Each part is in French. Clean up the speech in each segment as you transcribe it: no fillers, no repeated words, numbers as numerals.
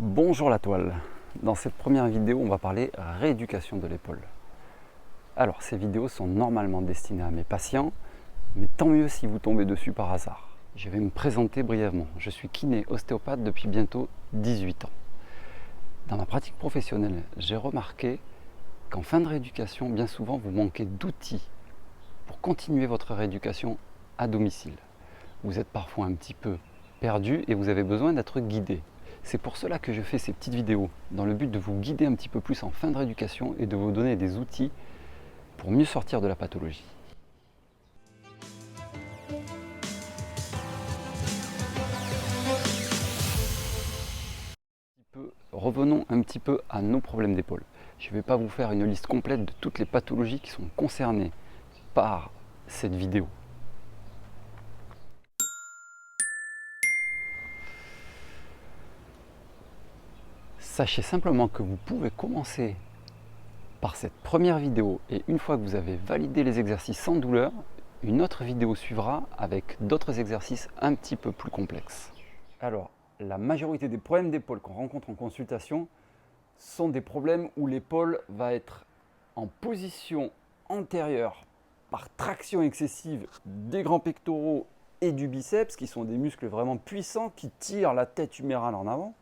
Bonjour la toile. Dans cette première vidéo, on va parler rééducation de l'épaule. Alors, ces vidéos sont normalement destinées à mes patients, mais tant mieux si vous tombez dessus par hasard. Je vais me présenter brièvement. Je suis kiné ostéopathe depuis bientôt 18 ans. Dans ma pratique professionnelle, j'ai remarqué qu'en fin de rééducation, bien souvent, vous manquez d'outils pour continuer votre rééducation à domicile. Vous êtes parfois un petit peu perdu et vous avez besoin d'être guidé. C'est pour cela que je fais ces petites vidéos, dans le but de vous guider un petit peu plus en fin de rééducation et de vous donner des outils pour mieux sortir de la pathologie. Revenons un petit peu à nos problèmes d'épaule. Je ne vais pas vous faire une liste complète de toutes les pathologies qui sont concernées par cette vidéo. Sachez simplement que vous pouvez commencer par cette première vidéo et une fois que vous avez validé les exercices sans douleur, une autre vidéo suivra avec d'autres exercices un petit peu plus complexes. Alors, la majorité des problèmes d'épaule qu'on rencontre en consultation sont des problèmes où l'épaule va être en position antérieure par traction excessive des grands pectoraux et du biceps, qui sont des muscles vraiment puissants qui tirent la tête humérale en avant.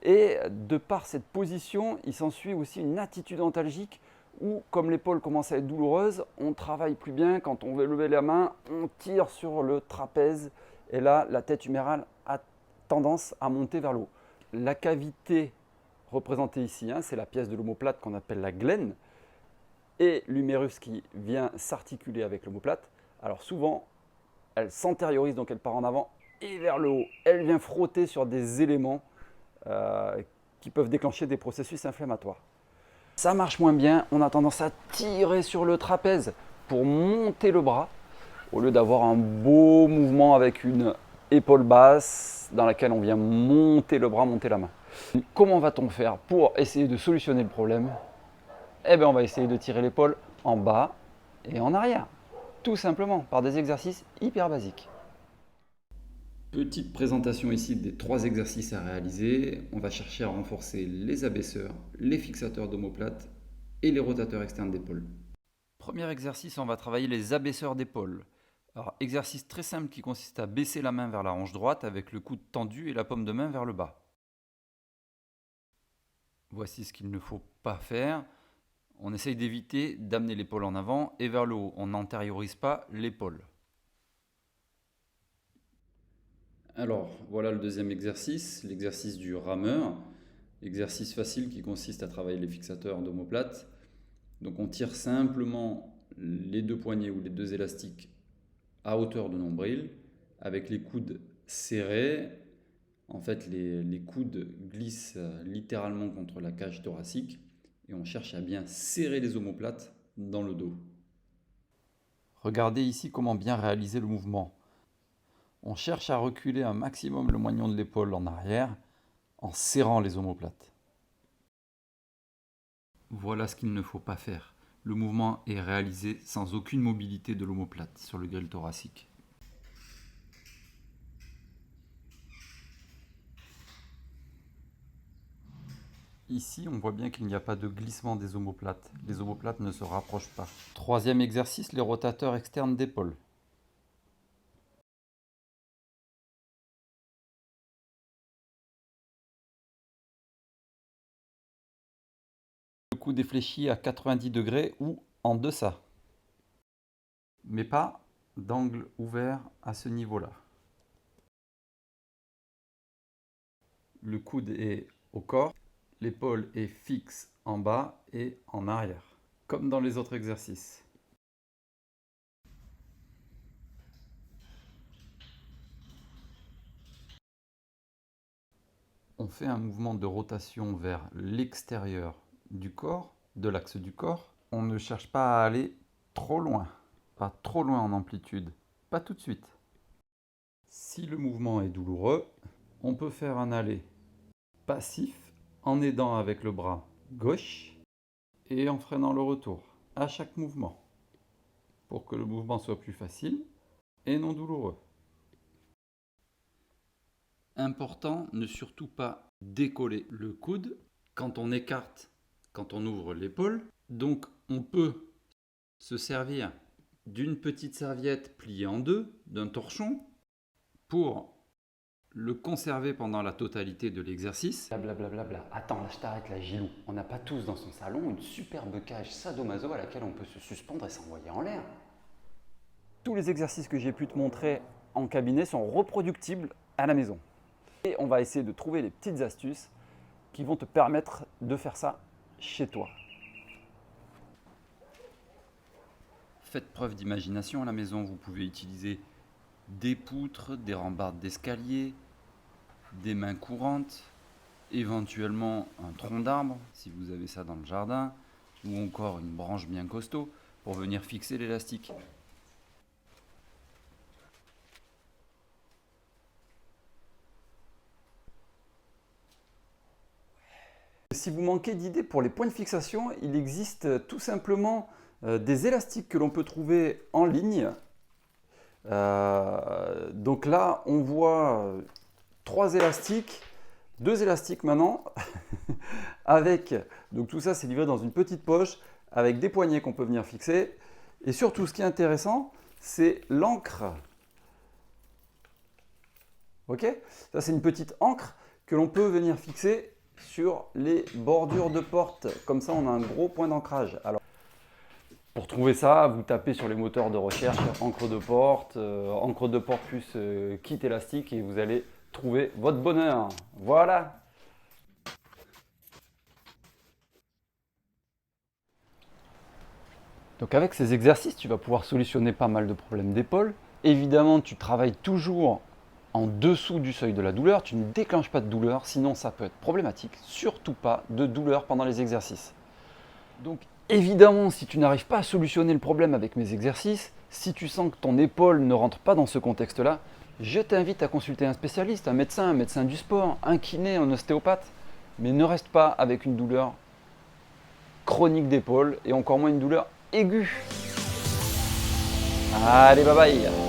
Et de par cette position, il s'ensuit aussi une attitude antalgique où, comme l'épaule commence à être douloureuse, on travaille plus bien. Quand on veut lever la main, on tire sur le trapèze et là, la tête humérale a tendance à monter vers le haut. La cavité représentée ici, c'est la pièce de l'omoplate qu'on appelle la glène et l'humérus qui vient s'articuler avec l'omoplate. Alors souvent, elle s'antériorise, donc elle part en avant et vers le haut. Elle vient frotter sur des éléments qui peuvent déclencher des processus inflammatoires. Ça marche moins bien, on a tendance à tirer sur le trapèze pour monter le bras, au lieu d'avoir un beau mouvement avec une épaule basse dans laquelle on vient monter le bras, monter la main. Comment va-t-on faire pour essayer de solutionner le problème? Eh bien, on va essayer de tirer l'épaule en bas et en arrière, tout simplement par des exercices hyper basiques. Petite présentation ici des 3 exercices à réaliser. On va chercher à renforcer les abaisseurs, les fixateurs d'omoplate et les rotateurs externes d'épaule. Premier exercice, on va travailler les abaisseurs d'épaule. Alors, exercice très simple qui consiste à baisser la main vers la hanche droite avec le coude tendu et la paume de main vers le bas. Voici ce qu'il ne faut pas faire. On essaye d'éviter d'amener l'épaule en avant et vers le haut. On n'antériorise pas l'épaule. Alors, voilà le deuxième exercice, l'exercice du rameur. Exercice facile qui consiste à travailler les fixateurs d'omoplate. Donc on tire simplement les 2 poignets ou les 2 élastiques à hauteur de nombril avec les coudes serrés. En fait, les coudes glissent littéralement contre la cage thoracique et on cherche à bien serrer les omoplates dans le dos. Regardez ici comment bien réaliser le mouvement. On cherche à reculer un maximum le moignon de l'épaule en arrière en serrant les omoplates. Voilà ce qu'il ne faut pas faire. Le mouvement est réalisé sans aucune mobilité de l'omoplate sur le grille thoracique. Ici, on voit bien qu'il n'y a pas de glissement des omoplates. Les omoplates ne se rapprochent pas. Troisième exercice, les rotateurs externes d'épaule. Le coude est fléchi à 90 degrés ou en deçà, mais pas d'angle ouvert à ce niveau-là. Le coude est au corps, l'épaule est fixe en bas et en arrière, comme dans les autres exercices. On fait un mouvement de rotation vers l'extérieur du corps, de l'axe du corps. On ne cherche pas à aller trop loin, pas trop loin en amplitude, pas tout de suite. Si le mouvement est douloureux, on peut faire un aller passif en aidant avec le bras gauche et en freinant le retour à chaque mouvement pour que le mouvement soit plus facile et non douloureux. Important, ne surtout pas décoller le coude quand on écarte, quand on ouvre l'épaule. Donc on peut se servir d'une petite serviette pliée en deux, d'un torchon, pour le conserver pendant la totalité de l'exercice. Blablabla. Attends, là je t'arrête là, Gilou. On n'a pas tous dans son salon une superbe cage sadomaso à laquelle on peut se suspendre et s'envoyer en l'air. Tous les exercices que j'ai pu te montrer en cabinet sont reproductibles à la maison. Et on va essayer de trouver les petites astuces qui vont te permettre de faire ça chez toi. Faites preuve d'imagination à la maison. Vous pouvez utiliser des poutres, des rambardes d'escalier, des mains courantes, éventuellement un tronc d'arbre si vous avez ça dans le jardin, ou encore une branche bien costaud pour venir fixer l'élastique. Si vous manquez d'idées pour les points de fixation, il existe tout simplement des élastiques que l'on peut trouver en ligne. Donc là, on voit 3 élastiques, 2 élastiques maintenant, avec, donc tout ça c'est livré dans une petite poche, avec des poignées qu'on peut venir fixer. Et surtout, ce qui est intéressant, c'est l'encre. Ok ? Ça, c'est une petite encre que l'on peut venir fixer sur les bordures de porte. Comme ça, on a un gros point d'ancrage. Alors, pour trouver ça, vous tapez sur les moteurs de recherche encre de porte plus kit élastique et vous allez trouver votre bonheur. Voilà. Donc avec ces exercices, tu vas pouvoir solutionner pas mal de problèmes d'épaule. Évidemment, tu travailles toujours en dessous du seuil de la douleur, tu ne déclenches pas de douleur, sinon ça peut être problématique, surtout pas de douleur pendant les exercices. Donc évidemment, si tu n'arrives pas à solutionner le problème avec mes exercices, si tu sens que ton épaule ne rentre pas dans ce contexte-là, je t'invite à consulter un spécialiste, un médecin du sport, un kiné, un ostéopathe, mais ne reste pas avec une douleur chronique d'épaule et encore moins une douleur aiguë. Allez, bye bye!